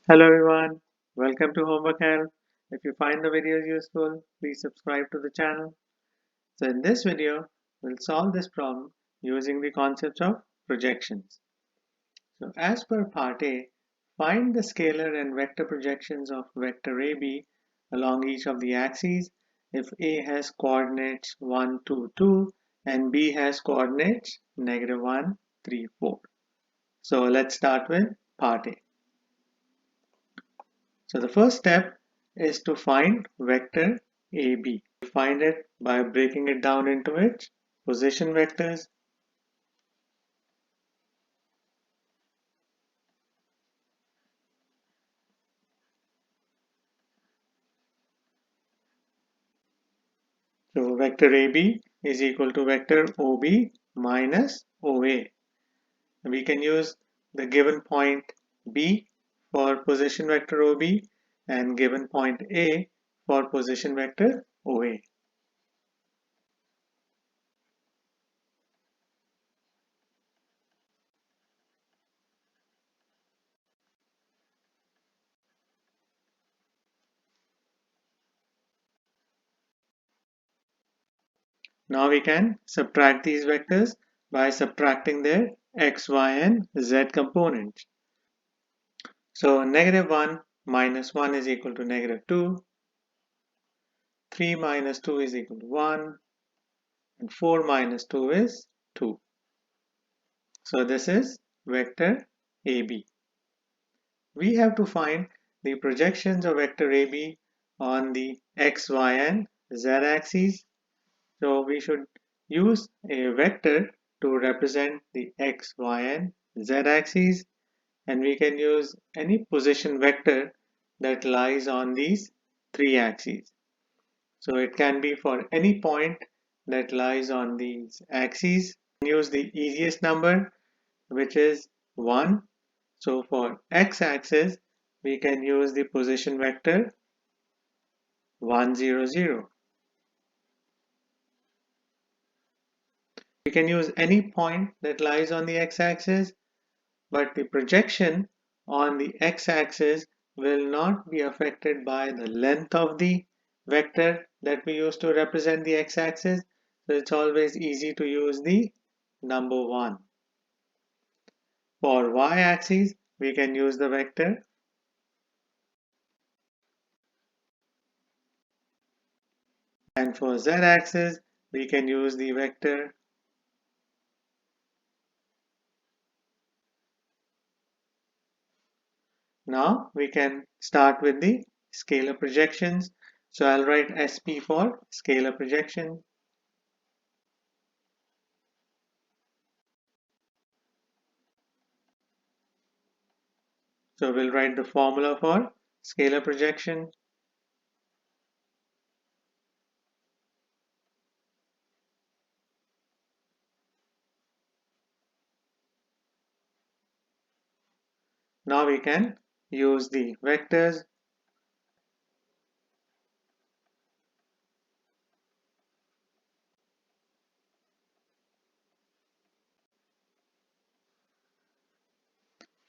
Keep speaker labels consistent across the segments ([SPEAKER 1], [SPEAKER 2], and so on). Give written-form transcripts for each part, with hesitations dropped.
[SPEAKER 1] Hello everyone, welcome to Homework Help. If you find the videos useful, please subscribe to the channel. So in this video, we'll solve this problem using the concepts of projections. So as per part A, find the scalar and vector projections of vector AB along each of the axes if A has coordinates 1, 2, 2 and B has coordinates -1, 3, 4. So let's start with part A. So the first step is to find vector AB. We find it by breaking it down into its position vectors. So vector AB is equal to vector OB minus OA. We can use the given point B for position vector OB and given point A for position vector OA. Now we can subtract these vectors by subtracting their x, y and z components. So -1 minus 1 is equal to -2, 3 minus 2 is equal to 1 and 4 minus 2 is 2. So this is vector AB. We have to find the projections of vector AB on the x, y and z axes. So we should use a vector to represent the x, y and z axes, and we can use any position vector that lies on these three axes. So it can be for any point that lies on these axes. Use the easiest number, which is 1. So for x-axis, we can use the position vector 1, 0, 0. We can use any point that lies on the x-axis, but the projection on the x-axis will not be affected by the length of the vector that we use to represent the x-axis. So it's always easy to use the number 1. For y-axis, we can use the vector, and for z-axis, we can use the vector. Now we can start with the scalar projections. So I'll write SP for scalar projection. So we'll write the formula for scalar projection. Now we can use the vectors.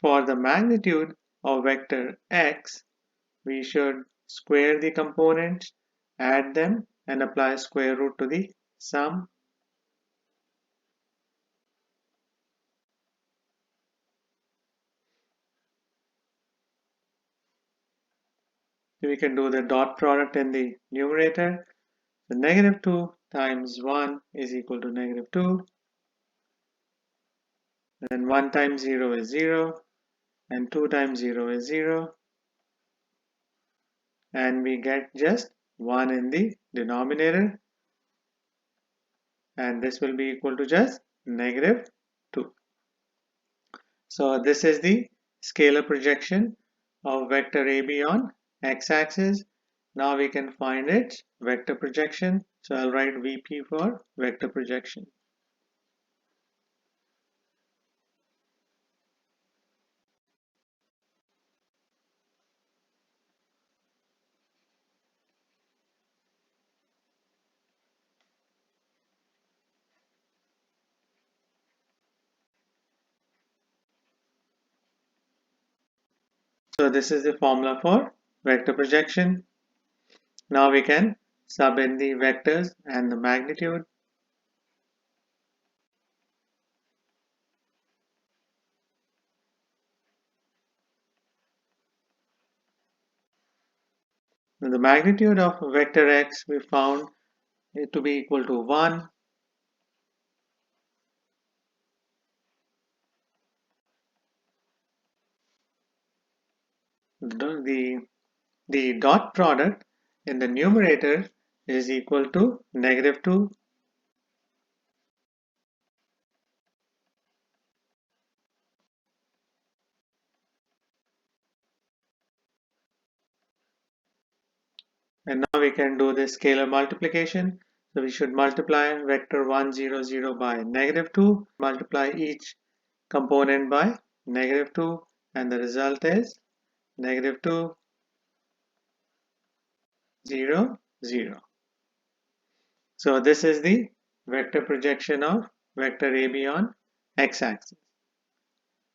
[SPEAKER 1] For the magnitude of vector x, we should square the components, add them, and apply square root to the sum. We can do the dot product in the numerator. So -2 times 1 is equal to -2. Then 1 times 0 is 0. And 2 times 0 is 0. And we get just 1 in the denominator. And this will be equal to just -2. So this is the scalar projection of vector AB on x-axis. Now we can find its vector projection. So I'll write VP for vector projection. So this is the formula for vector projection. Now we can sub in the vectors and the magnitude. Now the magnitude of vector x we found it to be equal to 1. The dot product in the numerator is equal to -2. And now we can do the scalar multiplication. So we should multiply vector 1, 0, 0 by -2, multiply each component by -2, and the result is -2, 0, 0. So this is the vector projection of vector AB on x-axis.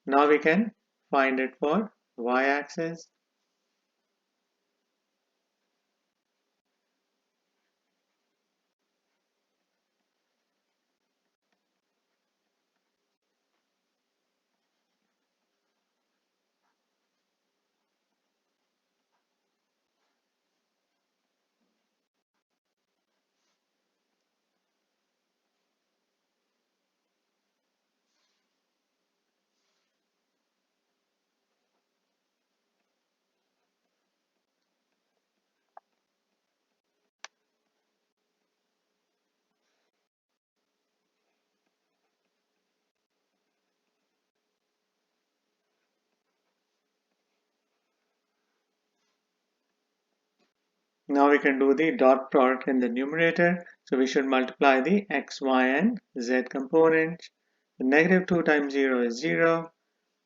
[SPEAKER 1] Now we can find it for y-axis. Now we can do the dot product in the numerator. So we should multiply the x, y, and z components. The -2 times 0 is 0,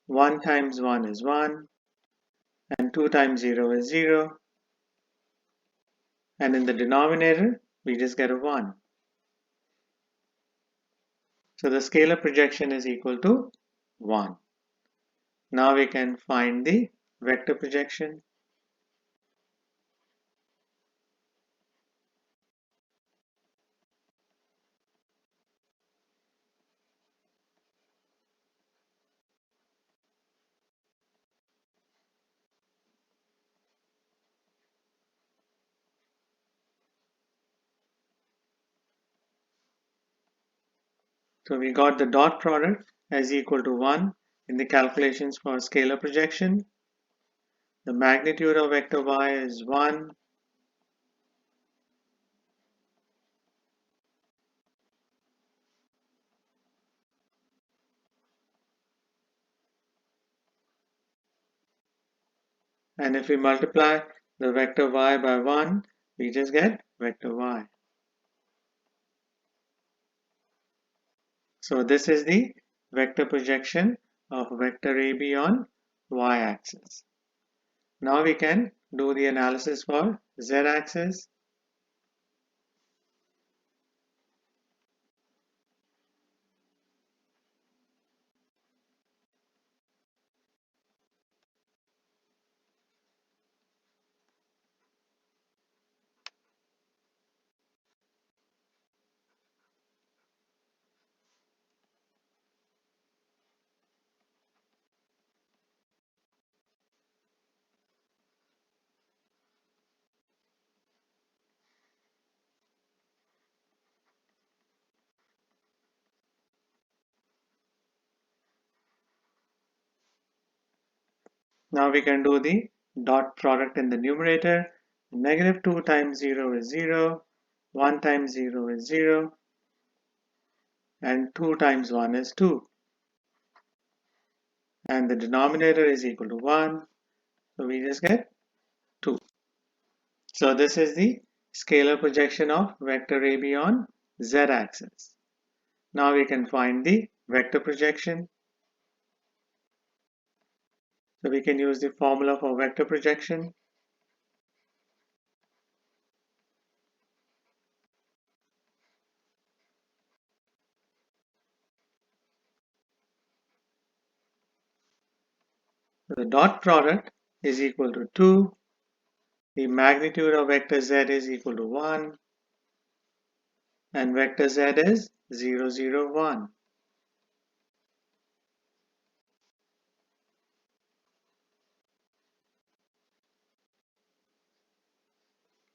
[SPEAKER 1] 1 times 1 is 1, and 2 times 0 is 0. And in the denominator, we just get a 1. So the scalar projection is equal to 1. Now we can find the vector projection. So we got the dot product as equal to 1 in the calculations for scalar projection. The magnitude of vector y is 1. And if we multiply the vector y by 1, we just get vector y. So this is the vector projection of vector AB on y-axis. Now we can do the analysis for z-axis. Now we can do the dot product in the numerator. -2 times 0 is 0, 1 times 0 is 0, and 2 times 1 is 2. And the denominator is equal to 1, so we just get 2. So this is the scalar projection of vector AB on z-axis. Now we can find the vector projection. So we can use the formula for vector projection. The dot product is equal to 2. The magnitude of vector z is equal to 1. And vector z is 0, 0, 1.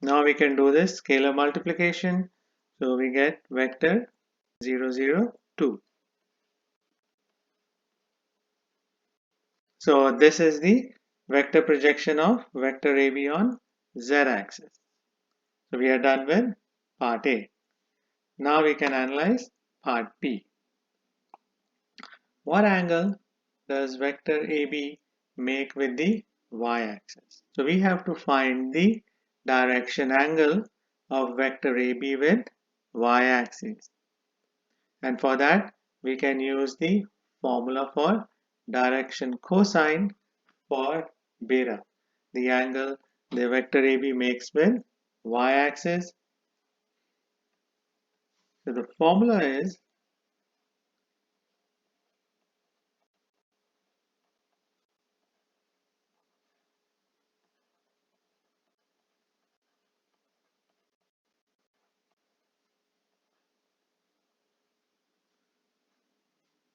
[SPEAKER 1] Now we can do this scalar multiplication. So we get vector 0, 0, 2. So this is the vector projection of vector AB on z-axis. So we are done with part A. Now we can analyze part B. What angle does vector AB make with the y-axis? So we have to find the direction angle of vector AB with y-axis. And for that, we can use the formula for direction cosine for beta, the angle the vector AB makes with y-axis. So the formula is,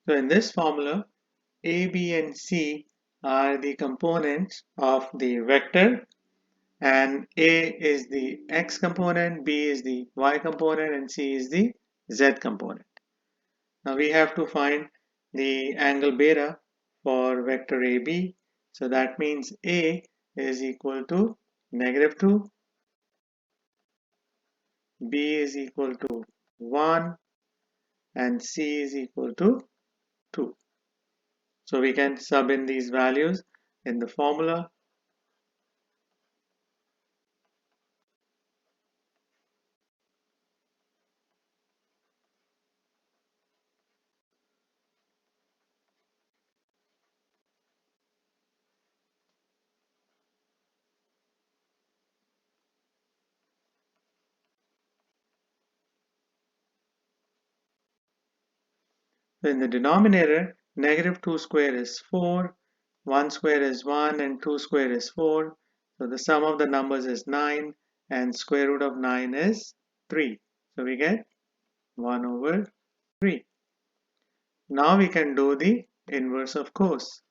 [SPEAKER 1] so in this formula, A, B and C are the components of the vector, and A is the x component, B is the y component, and C is the z component. Now we have to find the angle beta for vector AB. So that means A is equal to -2, B is equal to 1, and C is equal to 2. So we can sub in these values in the formula. So in the denominator, -2 square is 4, 1 square is 1, and 2 square is 4. So the sum of the numbers is 9, and square root of 9 is 3. So we get 1 over 3. Now we can do the inverse of cos.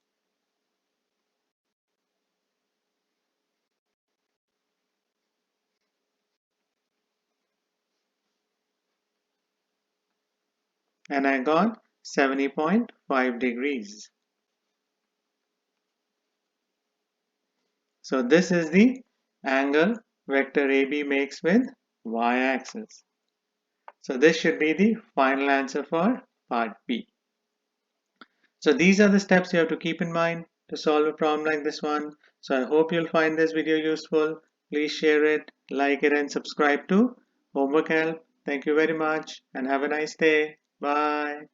[SPEAKER 1] And I got 70.5 degrees. So this is the angle vector AB makes with y-axis. So this should be the final answer for part B. So these are the steps you have to keep in mind to solve a problem like this one. So I hope you'll find this video useful. Please share it, like it, and subscribe to Homework Help. Thank you very much and have a nice day. Bye.